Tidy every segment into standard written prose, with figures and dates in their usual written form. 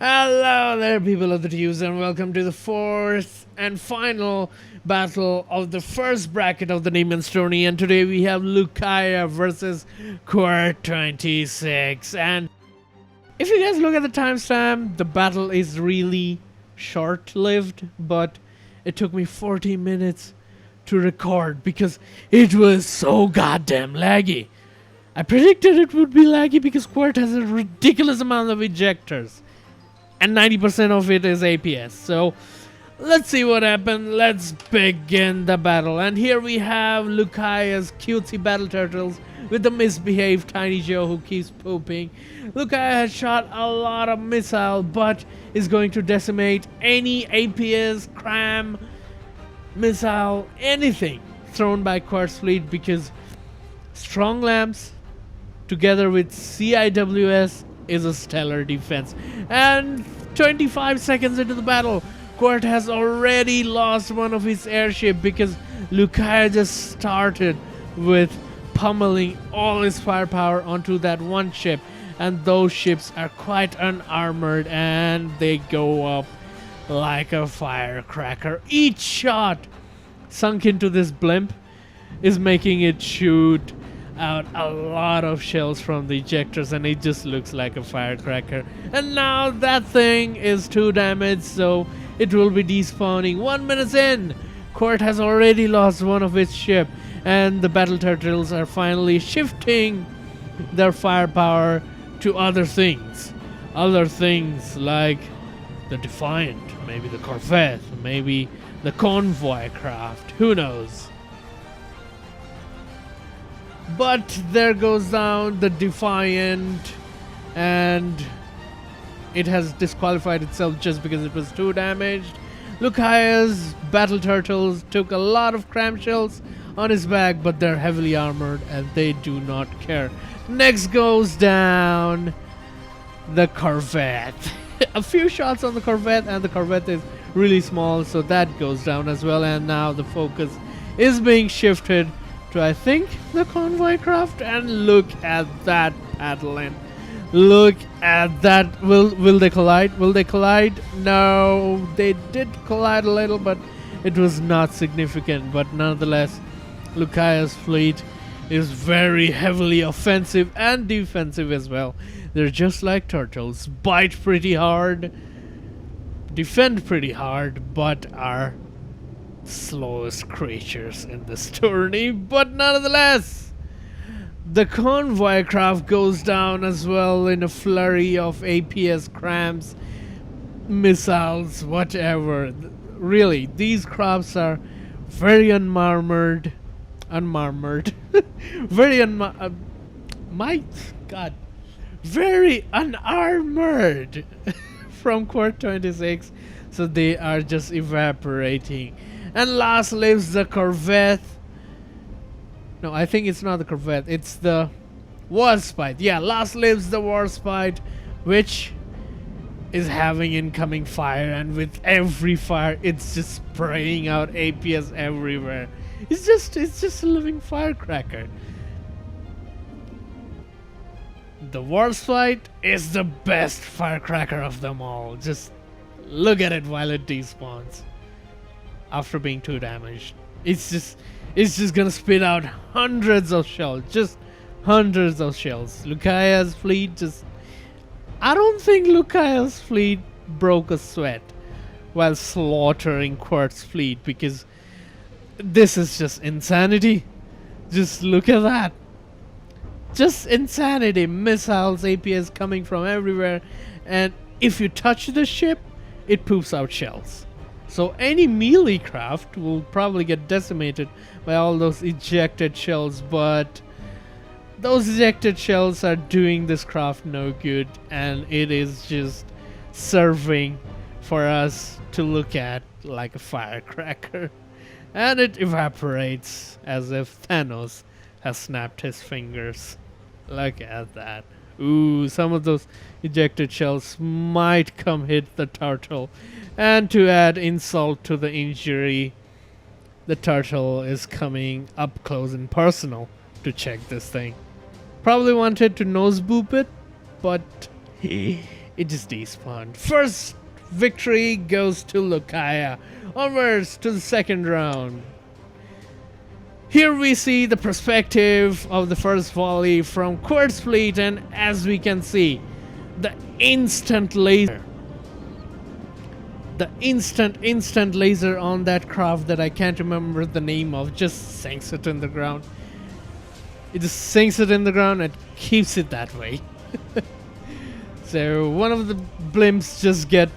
Hello there, people of the Tubes, and welcome to the fourth and final battle of the first bracket of the Demon's Tourney. And today we have Lucaya versus Qwert26. And if you guys look at the timestamp, the battle is really short-lived, but it took me 40 minutes to record because it was so goddamn laggy. I predicted it would be laggy because Qwert has a ridiculous amount of ejectors. And 90% of it is APS. So let's see what happened. Let's begin the battle. And here we have Lucaya's cutesy battle turtles with the misbehaved Tiny Joe who keeps pooping. Lucaya has shot a lot of missile, but is going to decimate any APS, cram, missile, anything thrown by Qwert's fleet, because strong lamps together with CIWS is a stellar defense. And 25 seconds into the battle, Qwert has already lost one of his airship because Lucaya just started with pummeling all his firepower onto that one ship, and those ships are quite unarmored and they go up like a firecracker. Each shot sunk into this blimp is making it shoot out a lot of shells from the ejectors, and it just looks like a firecracker. And now that thing is 2 damaged, so it will be despawning. 1 minute in, Qwert has already lost one of its ship, and the battle turtles are finally shifting their firepower to other things like the Defiant, maybe the Corvette, maybe the convoy craft, who knows. But there goes down the Defiant, and it has disqualified itself just because it was 2 damaged. Lucaya's battle turtles took a lot of cram shells on his back, but they're heavily armored and they do not care. Next goes down the Corvette. A few shots on the Corvette, and the Corvette is really small, so that goes down as well. And now the focus is being shifted to, I think, the convoy craft. And look at that paddling. Look at that. Will they collide? Will they collide? No, they did collide a little, but it was not significant. But nonetheless, Lucaya's fleet is very heavily offensive and defensive as well. They're just like turtles, bite pretty hard, defend pretty hard, but are slowest creatures in this tourney. But nonetheless, the convoy craft goes down as well in a flurry of APS crams, missiles, whatever. Really, these crafts are very unarmored, very my god, very unarmored from Qwert26, so they are just evaporating. And last lives the Corvette. No, I think it's not the Corvette, it's the Warspite. Yeah, last lives the Warspite, which is having incoming fire, and with every fire it's just spraying out APS everywhere. It's just a living firecracker. The Warspite is the best firecracker of them all. Just look at it while it despawns after being 2 damaged. It's just gonna spit out hundreds of shells, just hundreds of shells. Lucaya's fleet just, I don't think Lucaya's fleet broke a sweat while slaughtering Qwert's fleet, because this is just insanity. Just look at that. Just insanity. Missiles, APS coming from everywhere, and if you touch the ship, it poops out shells. So any melee craft will probably get decimated by all those ejected shells, but those ejected shells are doing this craft no good, and it is just serving for us to look at like a firecracker. And it evaporates as if Thanos has snapped his fingers. Look at that. Ooh, some of those ejected shells might come hit the turtle. And to add insult to the injury, the turtle is coming up close and personal to check this thing. Probably wanted to nose boop it, but it just despawned. First victory goes to Lucaya. Onwards to the second round. Here we see the perspective of the first volley from Qwert fleet, and as we can see, the instant laser. The instant laser on that craft that I can't remember the name of just sinks it in the ground. It just sinks it in the ground and keeps it that way. So one of the blimps just get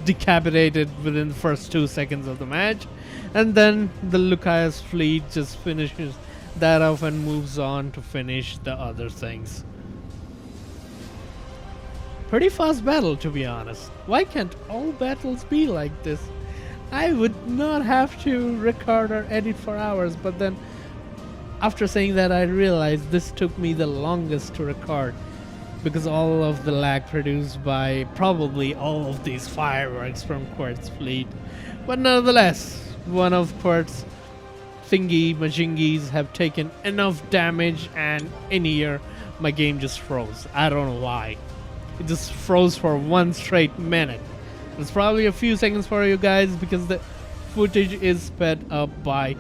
decapitated within the first 2 seconds of the match, and then the Lucaya's fleet just finishes that off and moves on to finish the other things. Pretty fast battle, to be honest. Why can't all battles be like this? I would not have to record or edit for hours, but then after saying that I realized this took me the longest to record because all of the lag produced by probably all of these fireworks from Qwert's fleet. But nonetheless, one of Qwert's thingy majingis have taken enough damage, and in here my game just froze. I don't know why. It just froze for 1 straight minute. It's probably a few seconds for you guys because the footage is sped up by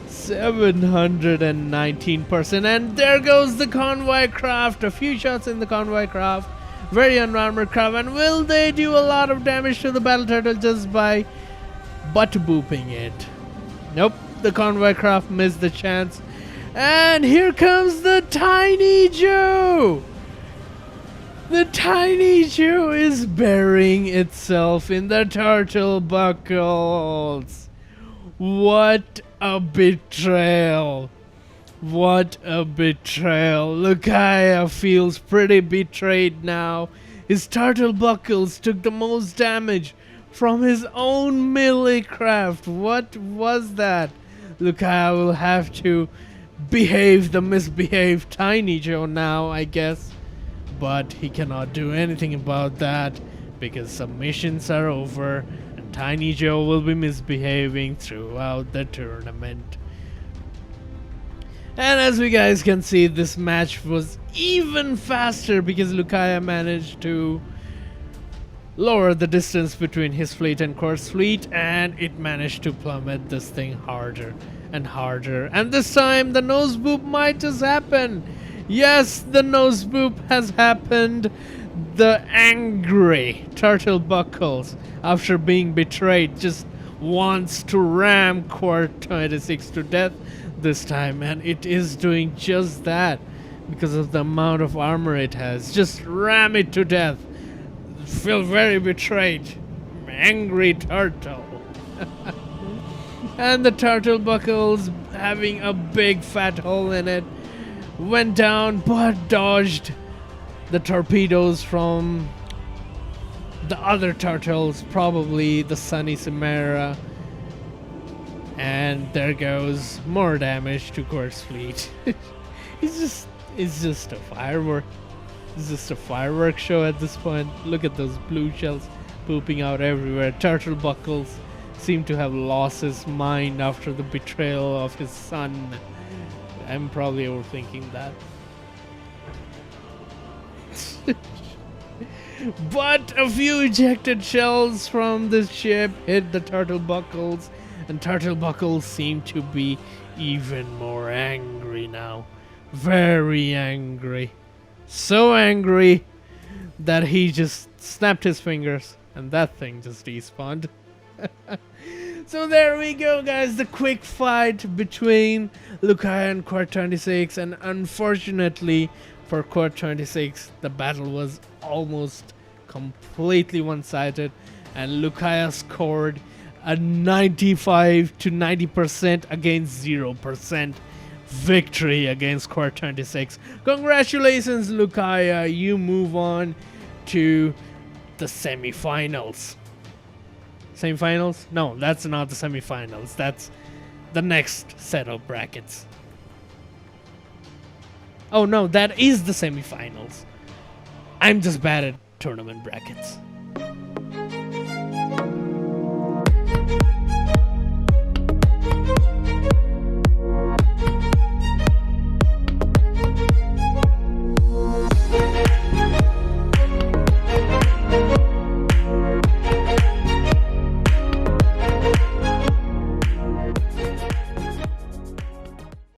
719%. And there goes the convoy craft. A few shots in the convoy craft. Very unarmored craft. And will they do a lot of damage to the battle turtle just by butt booping it? Nope. The convoy craft missed the chance. And here comes the Tiny Joe. The Tiny Joe is burying itself in the turtle buckles. What a betrayal. What a betrayal. Lucaya feels pretty betrayed now. His turtle buckles took the most damage from his own melee craft. What was that? Lucaya will have to behave the misbehaved Tiny Joe now, I guess. But he cannot do anything about that because submissions are over and Tiny Joe will be misbehaving throughout the tournament. And as we guys can see, this match was even faster because Lucaya managed to lower the distance between his fleet and Qwert's fleet, and it managed to plummet this thing harder and harder. And this time the nose boop might just happen. Yes, the nose boop has happened. The angry turtle buckles, after being betrayed, just wants to ram Qwert26 to death this time, and it is doing just that because of the amount of armor it has. Just ram it to death. Feel very betrayed. Angry turtle. And the turtle buckles, having a big fat hole in it, went down but dodged the torpedoes from the other turtles, probably the Sunny Chimera. And there goes more damage to Qwert's fleet. it's just a firework. It's just a fireworks show at this point. Look at those blue shells pooping out everywhere. Turtle buckles seem to have lost his mind after the betrayal of his son. I'm probably overthinking that. But a few ejected shells from this ship hit the turtle buckles, and turtle buckles seem to be even more angry now. Very angry. So angry that he just snapped his fingers and that thing just despawned. So there we go, guys, the quick fight between Lucaya and Qwert26, and unfortunately for Qwert26, the battle was almost completely one-sided, and Lucaya scored a 95 to 90% against 0% victory against Qwert26. Congratulations, Lucaya, you move on to the semifinals. Semifinals? No, that's not the semifinals. That's the next set of brackets. Oh no, that is the semifinals. I'm just bad at tournament brackets.